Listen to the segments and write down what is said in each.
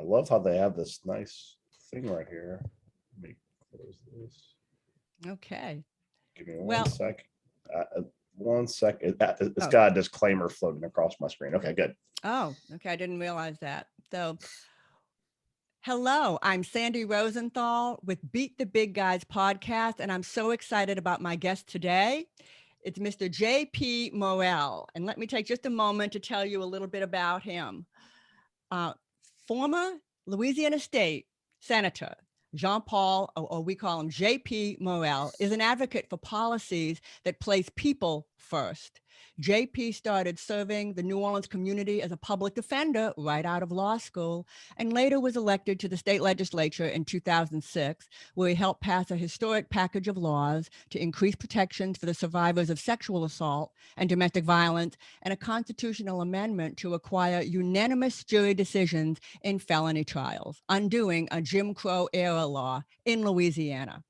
love how they have this nice thing right here. Let me close this. Okay. Give me one Well, sec. 1 sec. It's oh, got a disclaimer floating across my screen. Okay, good. oh, okay. I didn't realize that. So, hello, I'm Sandy Rosenthal with Beat the Big Guys podcast, and I'm so excited about my guest today. It's Mr. J.P. Morrell. And let me take just a moment to tell you a little bit about him. Uh, Former Louisiana State Senator Jean Paul, or we call him JP Morrell, is an advocate for policies that place people first. JP started serving the New Orleans community as a public defender right out of law school, and later was elected to the state legislature in 2006, where he helped pass a historic package of laws to increase protections for the survivors of sexual assault and domestic violence, and a constitutional amendment to require unanimous jury decisions in felony trials, undoing a Jim Crow era law in Louisiana.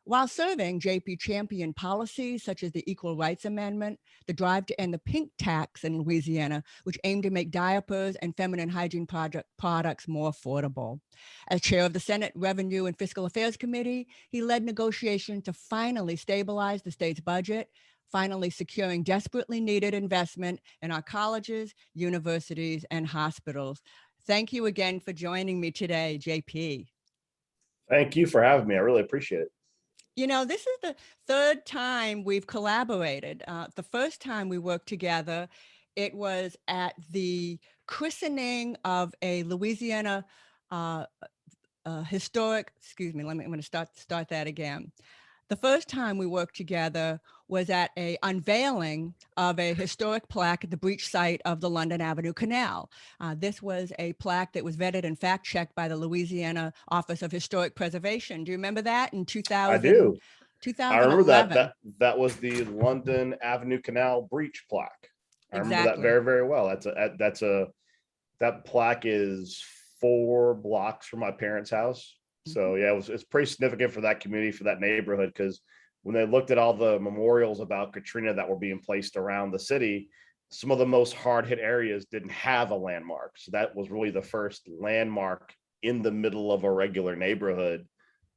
While serving, JP championed policies such as the Equal Rights Amendment, the drive to end the pink tax in Louisiana, which aimed to make diapers and feminine hygiene products more affordable. As chair of the Senate Revenue and Fiscal Affairs Committee, he led negotiations to finally stabilize the state's budget, finally securing desperately needed investment in our colleges, universities, and hospitals. Thank you again for joining me today, JP. Thank you for having me. I really appreciate it. You know, this is the third time we've collaborated. The first time we worked together, it was at the christening of a Louisiana uh, historic, excuse me, I'm going to start that again. The first time we worked together was at a unveiling of a historic plaque at the breach site of the London Avenue Canal. This was a plaque that was vetted and fact-checked by the Louisiana Office of Historic Preservation. Do you remember that in I 2000, do. I remember that 2011? that was the London Avenue Canal breach plaque. I remember that Exactly. very, very well. That plaque is 4 blocks from my parents' house. Mhm. So yeah, it's pretty significant for that community, for that neighborhood, because when they looked at all the memorials about Katrina that were being placed around the city, some of the most hard hit areas didn't have a landmark. So that was really the first landmark in the middle of a regular neighborhood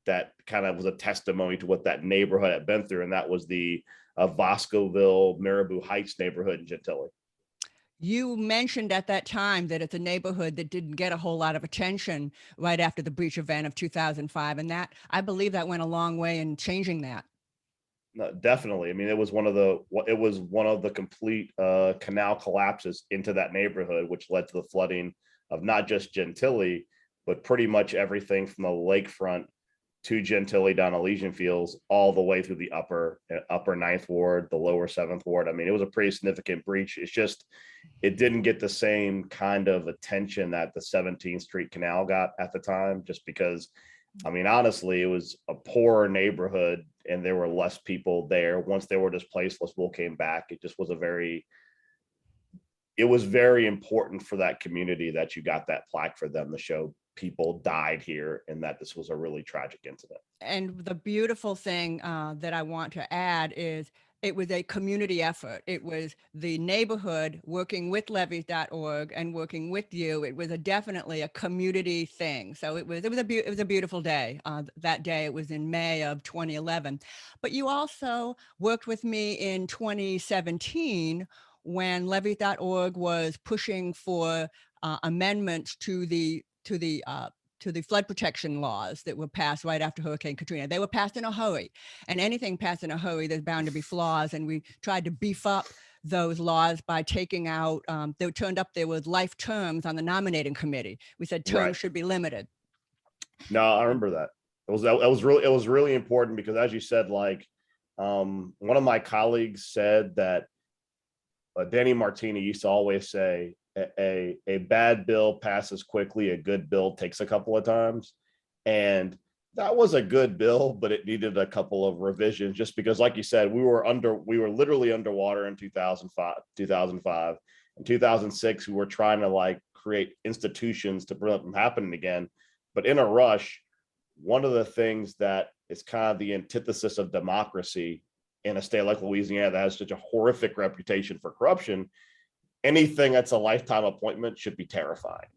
that kind of was a testimony to what that neighborhood had been through. And that was the Boscoville, Marabou Heights neighborhood in Gentilly. You mentioned at that time that it's a neighborhood that didn't get a whole lot of attention right after the breach event of 2005. And that, I believe that went a long way in changing that. No, definitely. I mean, it was one of the complete canal collapses into that neighborhood, which led to the flooding of not just Gentilly, but pretty much everything from the lakefront to Gentilly down Elysian Fields, all the way through the upper Ninth Ward, the lower Seventh Ward. I mean, it was a pretty significant breach. It's just it didn't get the same kind of attention that the 17th Street Canal got at the time, just because, I mean, honestly, it was a poorer neighborhood and there were less people there. Once they were displaced, less people came back. It was very important for that community that you got that plaque for them to show people died here and that this was a really tragic incident. And the beautiful thing that I want to add is it was a community effort. It was the neighborhood working with levees.org and working with you. It was definitely a community thing. So it was a beautiful day. That day, it was in May of 2011. But you also worked with me in 2017 when levees.org was pushing for amendments to the flood protection laws that were passed right after Hurricane Katrina. They were passed in a hurry, and anything passed in a hurry, there's bound to be flaws. And we tried to beef up those laws by taking out, they turned up there was life terms on the nominating committee. We said terms Right. should be limited. No, I remember that. It was really important because, as you said, like one of my colleagues said that Danny Martini used to always say a bad bill passes quickly, a good bill takes a couple of times, and that was a good bill, but it needed a couple of revisions just because, like you said, we were literally underwater in 2005. In 2006, we were trying to like create institutions to prevent them happening again, but in a rush. One of the things that is kind of the antithesis of democracy in a state like Louisiana that has such a horrific reputation for corruption, anything that's a lifetime appointment should be terrifying.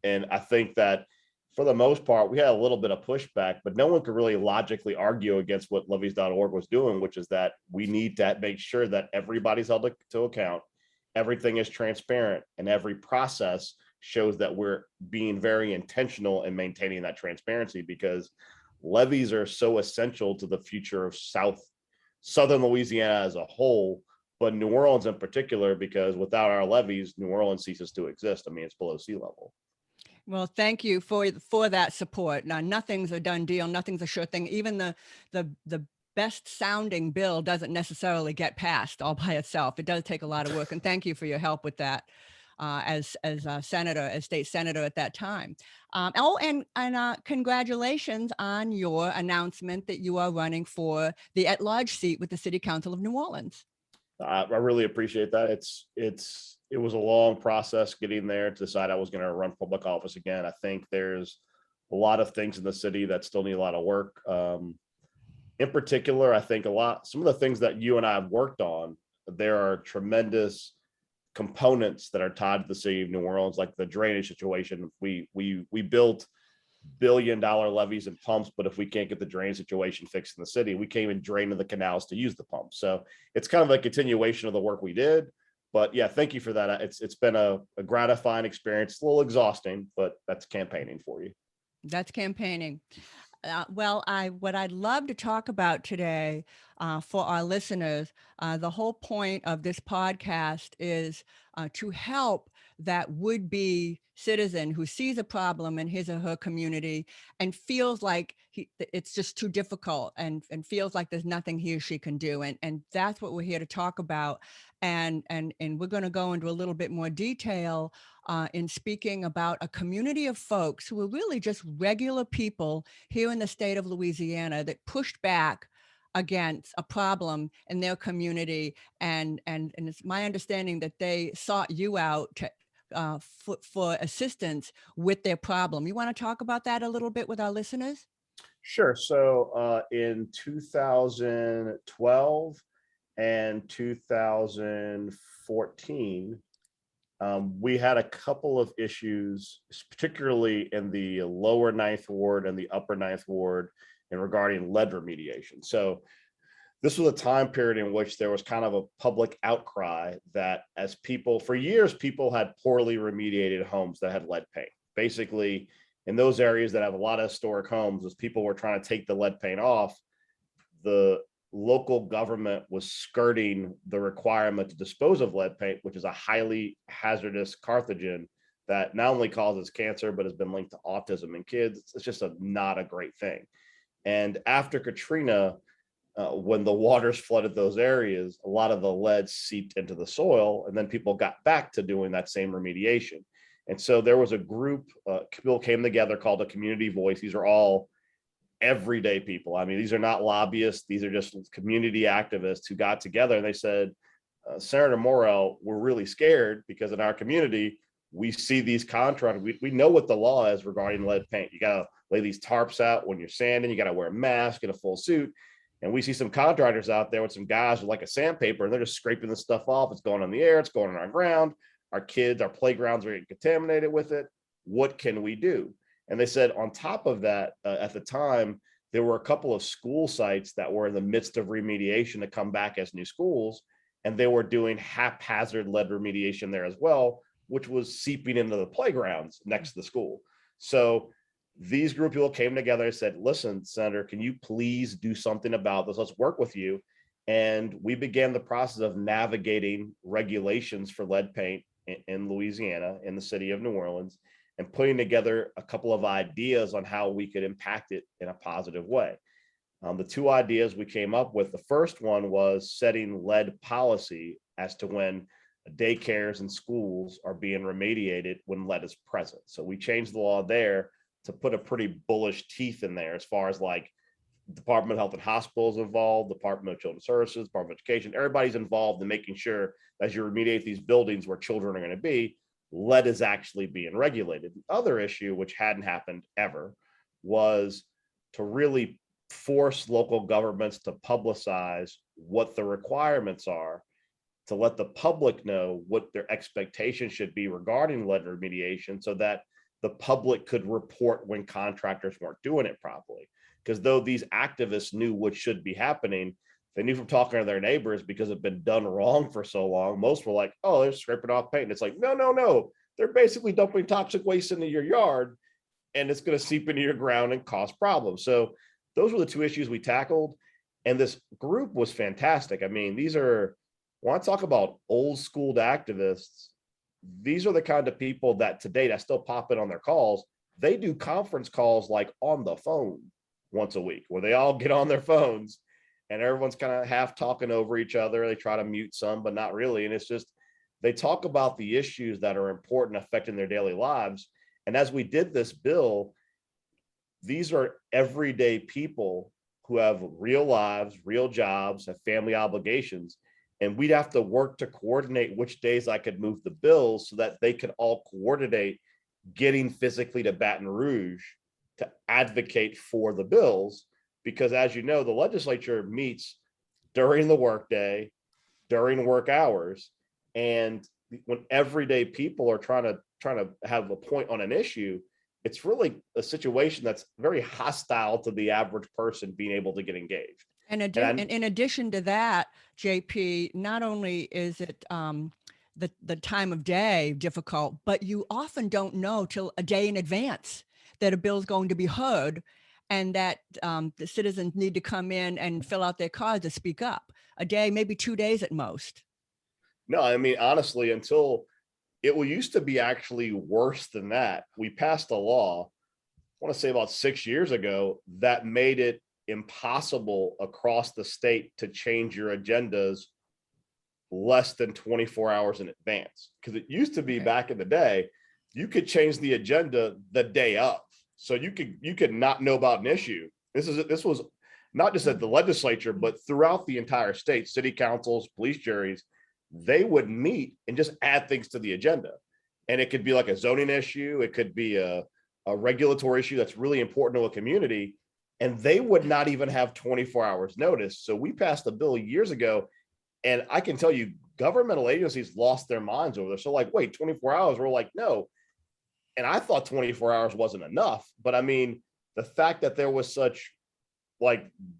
And I think that for the most part, we had a little bit of pushback, but no one could really logically argue against what levies.org was doing, which is that we need to make sure that everybody's held to account, everything is transparent, and every process shows that we're being very intentional in maintaining that transparency, because levees are so essential to the future of southern Louisiana as a whole, but New Orleans in particular, because without our levees, New Orleans ceases to exist. I mean, it's below sea level. Well, thank you for that support. Now, nothing's a done deal. Nothing's a sure thing. Even the best sounding bill doesn't necessarily get passed all by itself. It does take a lot of work. And thank you for your help with that, as state senator at that time. And congratulations on your announcement that you are running for the at-large seat with the City Council of New Orleans. I really appreciate that. It was a long process getting there to decide I was going to run public office again. I think there's a lot of things in the city that still need a lot of work. In particular, I think some of the things that you and I have worked on, there are tremendous components that are tied to the city of New Orleans, like the drainage situation. We built billion-dollar levees and pumps, but if we can't get the drain situation fixed in the city, we can't even drain in the canals to use the pumps. So it's kind of a continuation of the work we did. But yeah, thank you for that. It's been a gratifying experience. It's a little exhausting, but that's campaigning for you. That's campaigning. Well, what I'd love to talk about today, for our listeners, the whole point of this podcast is to help that would-be citizen who sees a problem in his or her community and feels like it's just too difficult, and feels like there's nothing he or she can do. And that's what we're here to talk about. And we're going to go into a little bit more detail in speaking about a community of folks who are really just regular people here in the state of Louisiana that pushed back against a problem in their community. And it's my understanding that they sought you out to, for assistance with their problem. You want to talk about that a little bit with our listeners? Sure. So in 2012 and 2014, we had a couple of issues, particularly in the lower Ninth Ward and the upper Ninth Ward, in regarding lead remediation. So this was a time period in which there was kind of a public outcry that, as people, for years, people had poorly remediated homes that had lead paint. Basically, in those areas that have a lot of historic homes, as people were trying to take the lead paint off, the local government was skirting the requirement to dispose of lead paint, which is a highly hazardous carcinogen that not only causes cancer, but has been linked to autism in kids. It's just not a great thing. And after Katrina, when the waters flooded those areas, a lot of the lead seeped into the soil, and then people got back to doing that same remediation. And so there was a group, people came together called a community voice. These are all everyday people. I mean, these are not lobbyists. These are just community activists who got together and they said, Senator Morrell, we're really scared because in our community, we see these contractors. We know what the law is regarding lead paint. You got to lay these tarps out when you're sanding. You got to wear a mask and a full suit. And we see some contractors out there with some guys with like a sandpaper, and they're just scraping this stuff off. It's going on the air. It's going on our ground. Our kids, our playgrounds are getting contaminated with it. What can we do? And they said, on top of that, at the time, there were a couple of school sites that were in the midst of remediation to come back as new schools. And they were doing haphazard lead remediation there as well, which was seeping into the playgrounds next to the school. So these group of people came together and said, listen, Senator, can you please do something about this? Let's work with you. And we began the process of navigating regulations for lead paint in Louisiana, in the city of New Orleans, and putting together a couple of ideas on how we could impact it in a positive way. The two ideas we came up with, the first one was setting lead policy as to when daycares and schools are being remediated when lead is present. So we changed the law there to put a pretty bullish teeth in there, as far as like Department of Health and Hospitals involved, Department of Children's Services, Department of Education, everybody's involved in making sure as you remediate these buildings where children are going to be, lead is actually being regulated. The other issue, which hadn't happened ever, was to really force local governments to publicize what the requirements are, to let the public know what their expectations should be regarding lead remediation, so that the public could report when contractors weren't doing it properly. Because though these activists knew what should be happening, they knew from talking to their neighbors, because it's been done wrong for so long. Most were like, oh, they're scraping off paint. And it's like, no, no, no. They're basically dumping toxic waste into your yard, and it's going to seep into your ground and cause problems. So those were the two issues we tackled. And this group was fantastic. I mean, when I talk about old school activists, these are the kind of people that today that still pop in on their calls. They do conference calls like on the phone once a week, where they all get on their phones and everyone's kind of half talking over each other. They try to mute some, but not really. And it's just, they talk about the issues that are important, affecting their daily lives. And as we did this bill, these are everyday people who have real lives, real jobs, have family obligations. And we'd have to work to coordinate which days I could move the bills so that they could all coordinate getting physically to Baton Rouge to advocate for the bills. Because as you know, the legislature meets during the workday, during work hours. And when everyday people are trying to have a point on an issue, it's really a situation that's very hostile to the average person being able to get engaged. And in addition to that, JP, not only is it the time of day difficult, but you often don't know till a day in advance that a bill is going to be heard, and that the citizens need to come in and fill out their cards to speak up. A day, maybe 2 days at most. No, I mean, honestly, until it used to be actually worse than that. We passed a law, I want to say about 6 years ago, that made it impossible across the state to change your agendas less than 24 hours in advance. Because it used to be back in the day, you could change the agenda the day of. So you could not know about an issue. This was not just at the legislature, but throughout the entire state, city councils, police juries, they would meet and just add things to the agenda. And it could be like a zoning issue. It could be a regulatory issue that's really important to a community. And they would not even have 24 hours notice. So we passed a bill years ago. And I can tell you, governmental agencies lost their minds over this. So like, wait, 24 hours? We're like, no. And I thought 24 hours wasn't enough. But I mean, the fact that there was such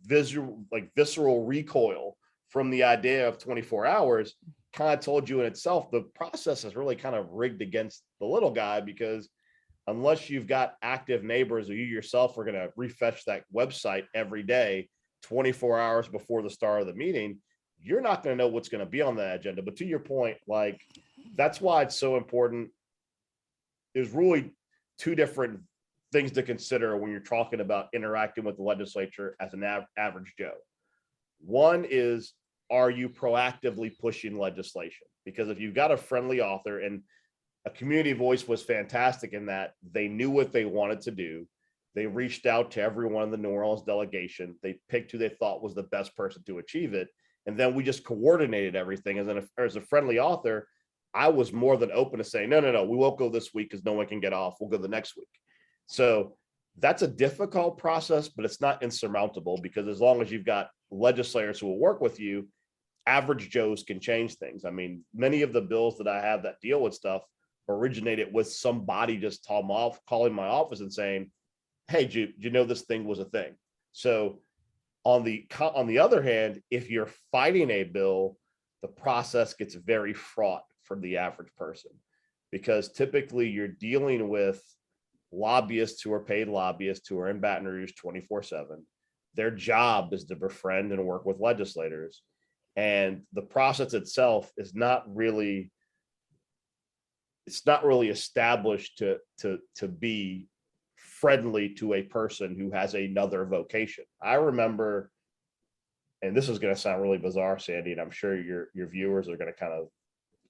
visceral recoil from the idea of 24 hours kind of told you in itself, the process is really kind of rigged against the little guy, because unless you've got active neighbors or you yourself are going to refresh that website every day, 24 hours before the start of the meeting, you're not going to know what's going to be on the agenda. But to your point, like, that's why it's so important. There's really two different things to consider when you're talking about interacting with the legislature as an average Joe. One is, are you proactively pushing legislation? Because if you've got a friendly author, and a community voice was fantastic in that they knew what they wanted to do. They reached out to everyone in the New Orleans delegation. They picked who they thought was the best person to achieve it. And then we just coordinated everything. And then as a friendly author, I was more than open to saying, no, we won't go this week because no one can get off. We'll go the next week. So that's a difficult process, but it's not insurmountable, because as long as you've got legislators who will work with you, average Joes can change things. I mean, many of the bills that I have that deal with stuff originated with somebody just calling my office and saying, hey, do you know this thing was a thing? So on the other hand, if you're fighting a bill, the process gets very fraught for the average person, because typically you're dealing with lobbyists who are paid lobbyists who are in Baton Rouge 24/7. Their job is to befriend and work with legislators. And the process itself is not really established to be friendly to a person who has another vocation. I remember, and this is going to sound really bizarre, Sandy, and I'm sure your viewers are going to kind of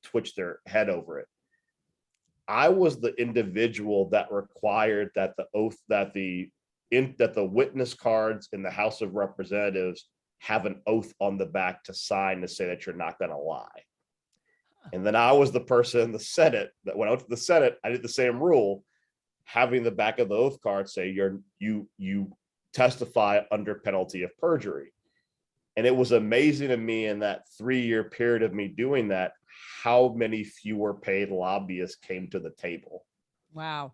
twitch their head over it. I was the individual that required that the witness cards in the House of Representatives have an oath on the back to sign to say that you're not going to lie. And then I was the person in the Senate that went out to the Senate. I did the same rule, having the back of the oath card say you testify under penalty of perjury. And it was amazing to me in that 3-year period of me doing that, how many fewer paid lobbyists came to the table. Wow.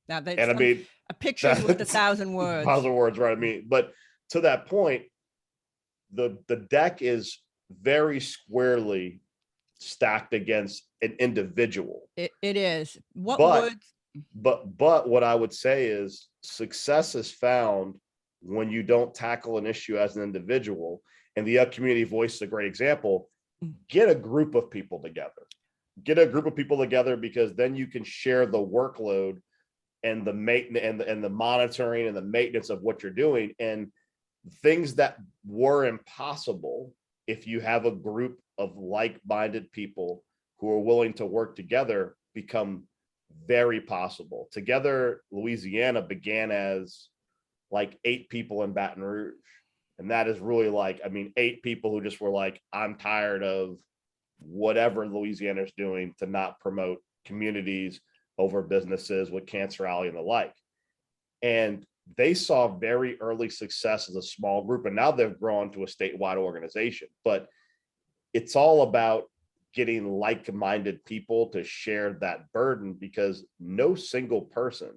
Now that's And I mean, a picture's worth a that's thousand words. positive words, right? I mean, but to that point, the deck is very squarely stacked against an individual. It is. What But would but what I would say is success is found when you don't tackle an issue as an individual. And the community voice is a great example. Get a group of people together. Get a group of people together, because then you can share the workload and the maintenance and the monitoring and the maintenance of what you're doing, and things that were impossible, if you have a group of like-minded people who are willing to work together, become very possible. Together Louisiana began as like 8 people in Baton Rouge, and that is really like, I mean, 8 people who just were like, I'm tired of whatever Louisiana's doing to not promote communities over businesses with Cancer Alley and the like. And they saw very early success as a small group, and now they've grown to a statewide organization. But it's all about getting like-minded people to share that burden, because no single person,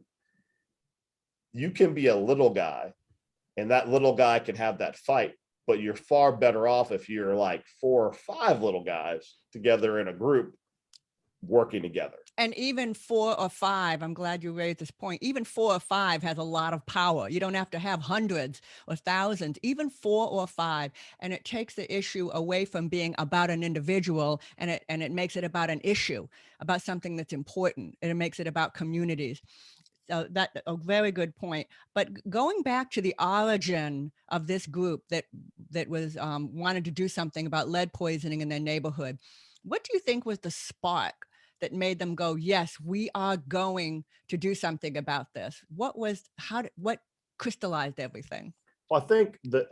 you can be a little guy and that little guy can have that fight, but you're far better off if you're like 4 or 5 little guys together in a group working together. And even 4 or 5, I'm glad you raised this point. Even 4 or 5 has a lot of power. You don't have to have hundreds or thousands, even 4 or 5. And it takes the issue away from being about an individual, and it makes it about an issue, about something that's important. And it makes it about communities. So that a very good point. But going back to the origin of this group that was wanted to do something about lead poisoning in their neighborhood, what do you think was the spark that made them go, yes, we are going to do something about this? What crystallized everything? Well,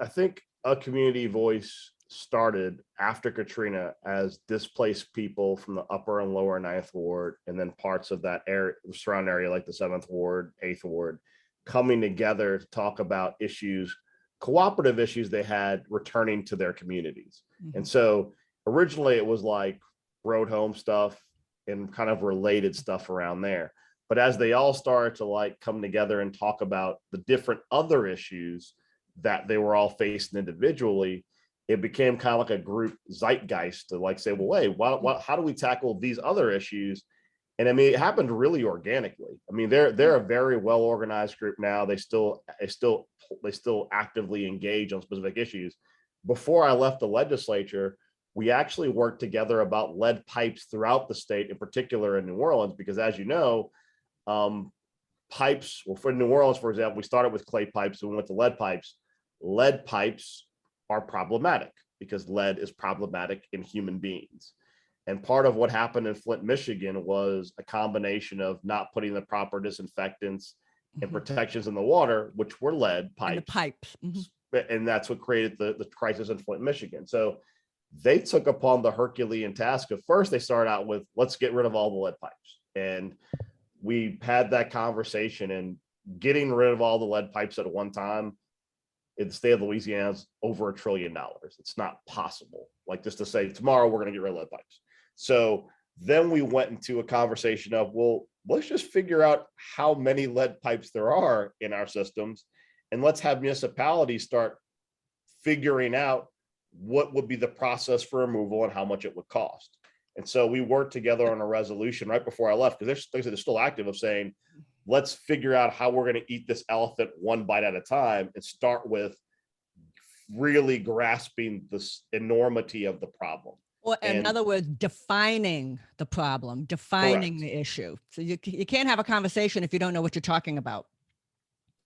I think a community voice started after Katrina as displaced people from the upper and lower Ninth Ward, and then parts of that area, surrounding area, like the Seventh Ward, Eighth Ward, coming together to talk about issues, cooperative issues they had returning to their communities. Mhm. And so originally it was like road home stuff and kind of related stuff around there. But as they all started to like come together and talk about the different other issues that they were all facing individually, it became kind of like a group zeitgeist to like say, well, hey, how do we tackle these other issues? And I mean, it happened really organically. I mean, they're a very well organized group now. They still actively engage on specific issues. Before I left the legislature, we actually worked together about lead pipes throughout the state, in particular in New Orleans, because as you know, um, pipes, well, for New Orleans, for example, we started with clay pipes and we went to lead pipes. Lead pipes are problematic because lead is problematic in human beings. And part of what happened in Flint, Michigan was a combination of not putting the proper disinfectants and Mhm. protections in the water, which were lead And the pipes. pipes. Mhm. And that's what created the crisis in Flint, Michigan. So they took upon the Herculean task of, first, they started out with, let's get rid of all the lead pipes. And we had that conversation, and getting rid of all the lead pipes at one time in the state of Louisiana is over $1 trillion. It's not possible. Like, just to say tomorrow we're going to get rid of lead pipes. So then we went into a conversation of, well, let's just figure out how many lead pipes there are in our systems, and let's have municipalities start figuring out what would be the process for removal and how much it would cost. And so we worked together on a resolution right before I left, because they're still active, of saying, let's figure out how we're going to eat this elephant one bite at a time, and start with really grasping the enormity of the problem. Or in And other words, defining the problem, defining correct, the issue. So you can't have a conversation if you don't know what you're talking about.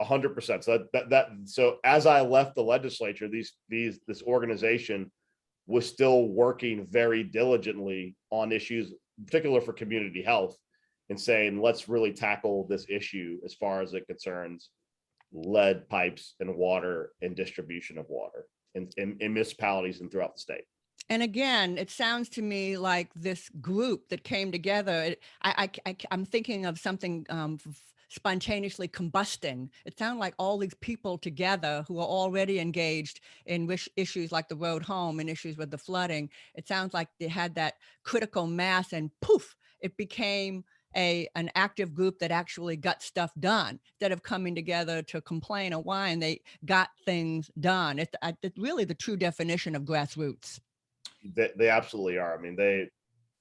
100%. So as I left the legislature, this organization was still working very diligently on issues, in particular for community health, and saying, let's really tackle this issue as far as it concerns lead pipes and water and distribution of water in municipalities and throughout the state. And again, it sounds to me like this group that came together. I'm thinking of something spontaneously combusting. It sounds like all these people together who are already engaged in issues like the road home and issues with the flooding. It sounds like they had that critical mass, and poof, it became an active group that actually got stuff done instead of coming together to complain or whine. They got things done. It's really the true definition of grassroots. They absolutely are. I mean,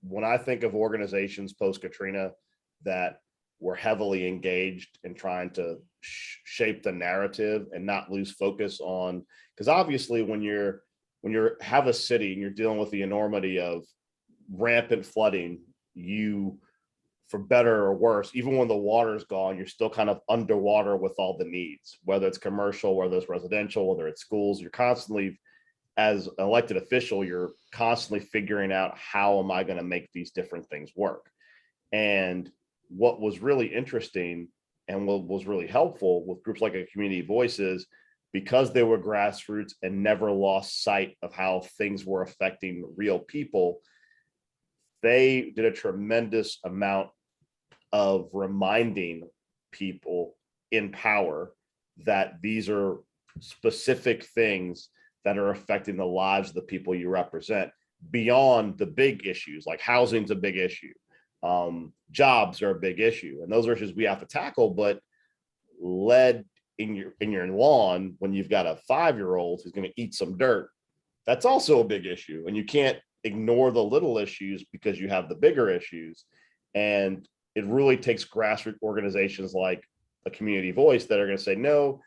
when I think of organizations post Katrina that were heavily engaged in trying to shape the narrative and not lose focus on, because obviously when you have a city and you're dealing with the enormity of rampant flooding, you, for better or worse, even when the water's gone, you're still kind of underwater with all the needs, whether it's commercial, whether it's residential, whether it's schools. You're constantly, as an elected official, you're constantly figuring out, how am I going to make these different things work? And what was really interesting and what was really helpful with groups like a Community Voices, because they were grassroots and never lost sight of how things were affecting real people, they did a tremendous amount of reminding people in power that these are specific things that are affecting the lives of the people you represent, beyond the big issues. Like housing's a big issue, jobs are a big issue, and those are issues we have to tackle. But lead in your lawn, when you've got a 5-year-old who's going to eat some dirt, that's also a big issue, and you can't ignore the little issues because you have the bigger issues. And it really takes grassroots organizations like a Community Voice that are going to say, no,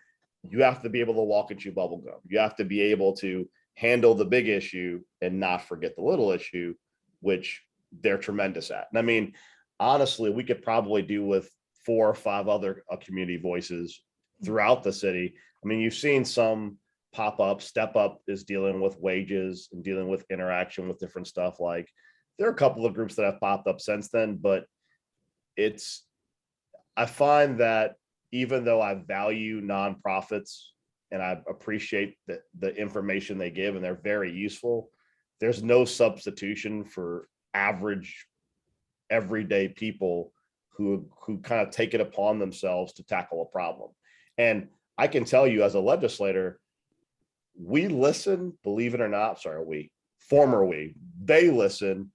you have to be able to walk and chew bubble gum. You have to be able to handle the big issue and not forget the little issue, which they're tremendous at. And I mean, honestly, we could probably do with 4 or 5 other Community Voices throughout the city. I mean, you've seen some pop up. Step Up is dealing with wages and dealing with interaction with different stuff. Like, there are a couple of groups that have popped up since then, but I find that even though I value nonprofits and I appreciate the information they give and they're very useful, there's no substitution for average, everyday people who kind of take it upon themselves to tackle a problem. And I can tell you, as a legislator, we listen, believe it or not, they listen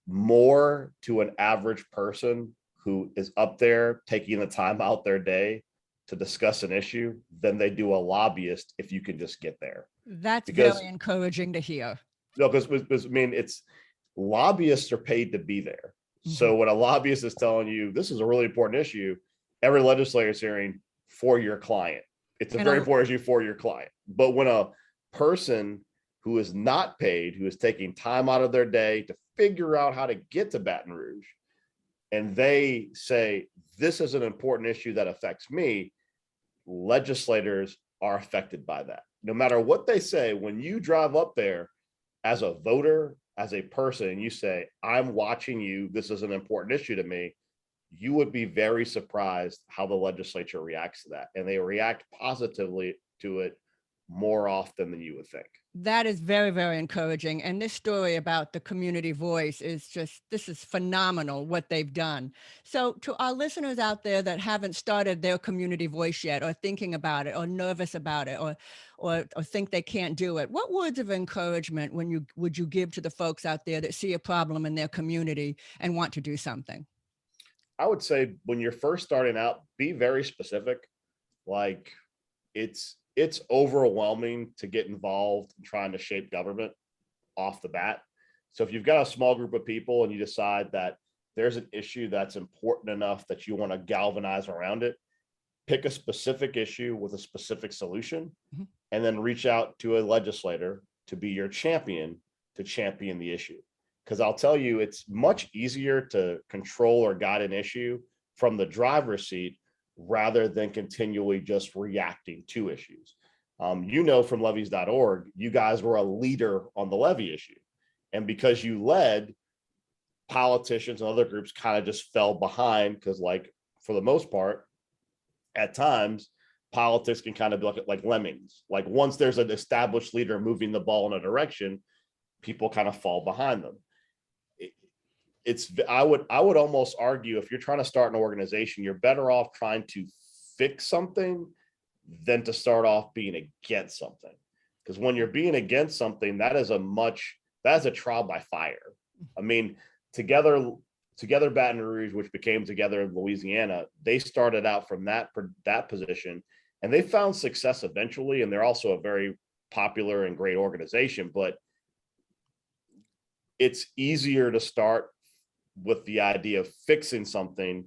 more to an average person who is up there taking the time out their day to discuss an issue than they do a lobbyist, if you can just get there. That's very encouraging to hear. No, because I mean, it's, lobbyists are paid to be there. Mm-hmm. So when a lobbyist is telling you this is a really important issue, every legislator is hearing for your client. It's a very important issue for your client. But when a person who is not paid, who is taking time out of their day to figure out how to get to Baton Rouge, and they say, this is an important issue that affects me, legislators are affected by that. No matter what they say, when you drive up there as a voter, as a person, and you say, I'm watching you, this is an important issue to me, you would be very surprised how the legislature reacts to that. And they react positively to it more often than you would think. That is very, very encouraging. And this story about the Community Voice is this is phenomenal what they've done. So to our listeners out there that haven't started their Community Voice yet, or thinking about it, or nervous about it, or think they can't do it, what words of encouragement would you give to the folks out there that see a problem in their community and want to do something? I would say, when you're first starting out, be very specific. Like, it's overwhelming to get involved in trying to shape government off the bat. So if you've got a small group of people and you decide that there's an issue that's important enough that you want to galvanize around it, pick a specific issue with a specific solution, mm-hmm. and then reach out to a legislator to be your champion, to champion the issue. Because I'll tell you, it's much easier to control or guide an issue from the driver's seat rather than continually just reacting to issues. From levees.org, you guys were a leader on the levy issue. And because you led, politicians and other groups kind of just fell behind, because, like, for the most part, at times, politics can kind of be like lemmings. Like, once there's an established leader moving the ball in a direction, people kind of fall behind them. I would almost argue, if you're trying to start an organization, you're better off trying to fix something than to start off being against something. Because when you're being against something, that is a trial by fire. I mean, together Together Baton Rouge, which became Together Louisiana, they started out from that position, and they found success eventually. And they're also a very popular and great organization, but it's easier to start with the idea of fixing something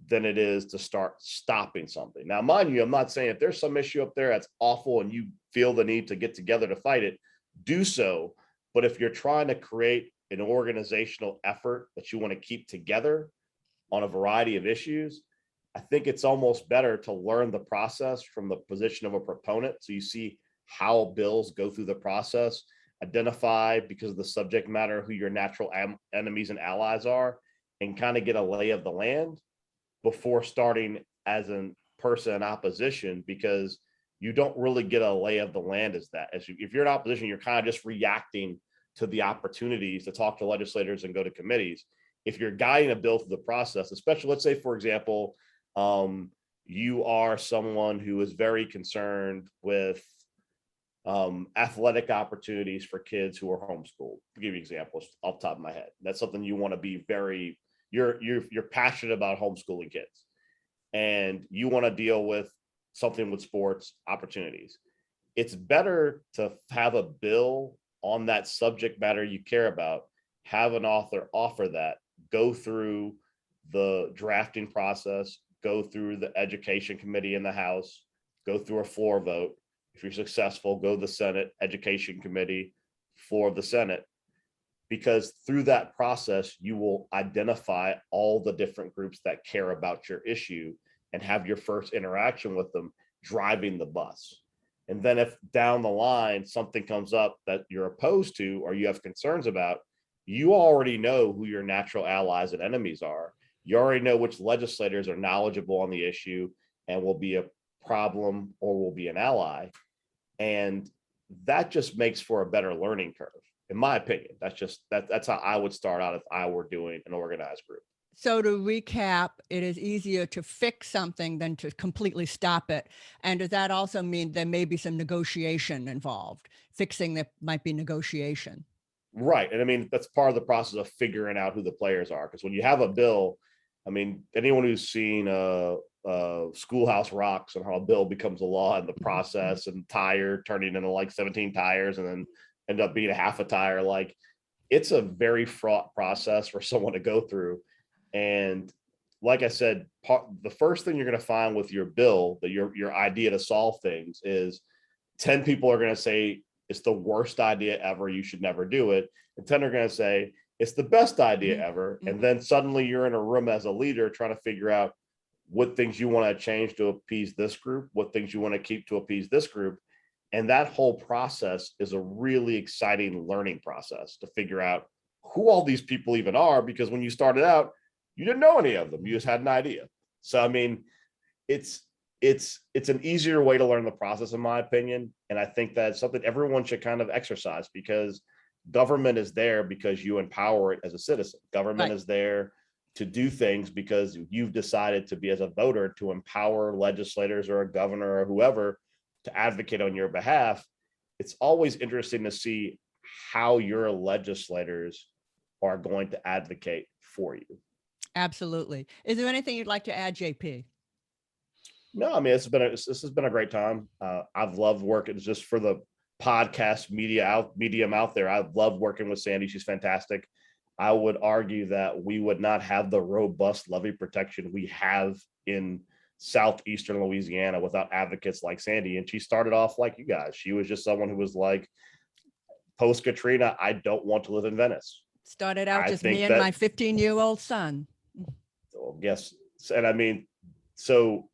than it is to start stopping something. Now, mind you, I'm not saying if there's some issue up there that's awful and you feel the need to get together to fight it, do so. But if you're trying to create an organizational effort that you want to keep together on a variety of issues, I think it's almost better to learn the process from the position of a proponent. So you see how bills go through the process, identify, because of the subject matter, who your natural enemies and allies are, and kind of get a lay of the land before starting as a person in opposition, because you don't really get a lay of the land if you're in opposition, you're kind of just reacting to the opportunities to talk to legislators and go to committees. If you're guiding a bill through the process, especially, let's say, for example, you are someone who is very concerned with athletic opportunities for kids who are homeschooled. I'll give you examples off the top of my head. That's something you want to be you're passionate about homeschooling kids, and you want to deal with something with sports opportunities. It's better to have a bill on that subject matter you care about, have an author offer that, go through the drafting process, go through the education committee in the House, go through a floor vote. If you're successful, go to the Senate Education Committee, floor of the Senate, because through that process, you will identify all the different groups that care about your issue and have your first interaction with them driving the bus. And then if down the line something comes up that you're opposed to or you have concerns about, you already know who your natural allies and enemies are. You already know which legislators are knowledgeable on the issue and will be a problem or will be an ally. And that just makes for a better learning curve, in my opinion. That's how I would start out if I were doing an organized group. So to recap, it is easier to fix something than to completely stop it. And does that also mean there may be some negotiation involved? Fixing that might be negotiation. Right. And I mean, that's part of the process of figuring out who the players are. Because when you have a bill, I mean, anyone who's seen Schoolhouse Rocks and how a bill becomes a law in the process, and tire turning into like 17 tires and then end up being a half a tire, like it's a very fraught process for someone to go through. And like I said, the first thing you're going to find with your bill, that your idea to solve things, is 10 people are going to say it's the worst idea ever, you should never do it. And 10 are going to say it's the best idea ever. And then suddenly you're in a room as a leader trying to figure out what things you want to change to appease this group, what things you want to keep to appease this group. And that whole process is a really exciting learning process to figure out who all these people even are, because when you started out, you didn't know any of them. You just had an idea. So, I mean, it's an easier way to learn the process, in my opinion. And I think that's something everyone should kind of exercise, because government is there because you empower it as a citizen. Government is there to do things because you've decided to be, as a voter, to empower legislators or a governor or whoever to advocate on your behalf. It's always interesting to see how your legislators are going to advocate for you. Absolutely. Is there anything you'd like to add, JP? No, I mean, this has been a great time. I've loved working just for the podcast medium out there. I've loved working with Sandy. She's fantastic. I would argue that we would not have the robust levee protection we have in southeastern Louisiana without advocates like Sandy. And she started off like you guys. She was just someone who was like, post Katrina, I don't want to live in Venice. Started out just me and my 15-year-old son. Yes. And I mean, so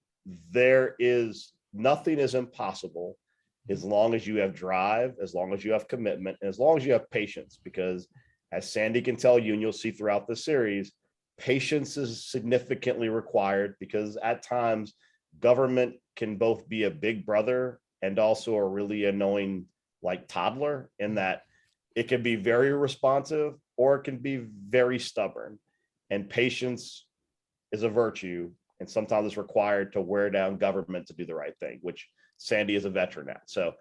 nothing is impossible as long as you have drive, as long as you have commitment, and as long as you have patience. Because as Sandy can tell you, and you'll see throughout the series, patience is significantly required, because at times government can both be a big brother and also a really annoying like toddler, in that it can be very responsive or it can be very stubborn. And patience is a virtue, and sometimes it's required to wear down government to do the right thing, which Sandy is a veteran at. So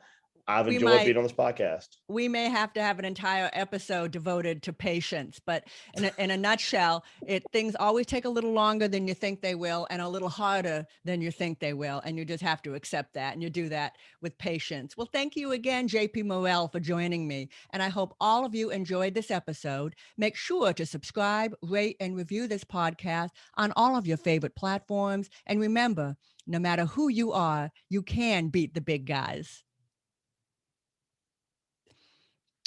I've we enjoyed might being on this podcast. we may have to have an entire episode devoted to patience, but in a nutshell, things always take a little longer than you think they will and a little harder than you think they will, and you just have to accept that, and you do that with patience. Well, thank you again, JP Morrell, for joining me, and I hope all of you enjoyed this episode. Make sure to subscribe, rate, and review this podcast on all of your favorite platforms, and remember, no matter who you are, you can beat the big guys.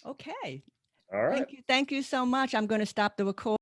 Okay. All right. Thank you so much. I'm going to stop the recording.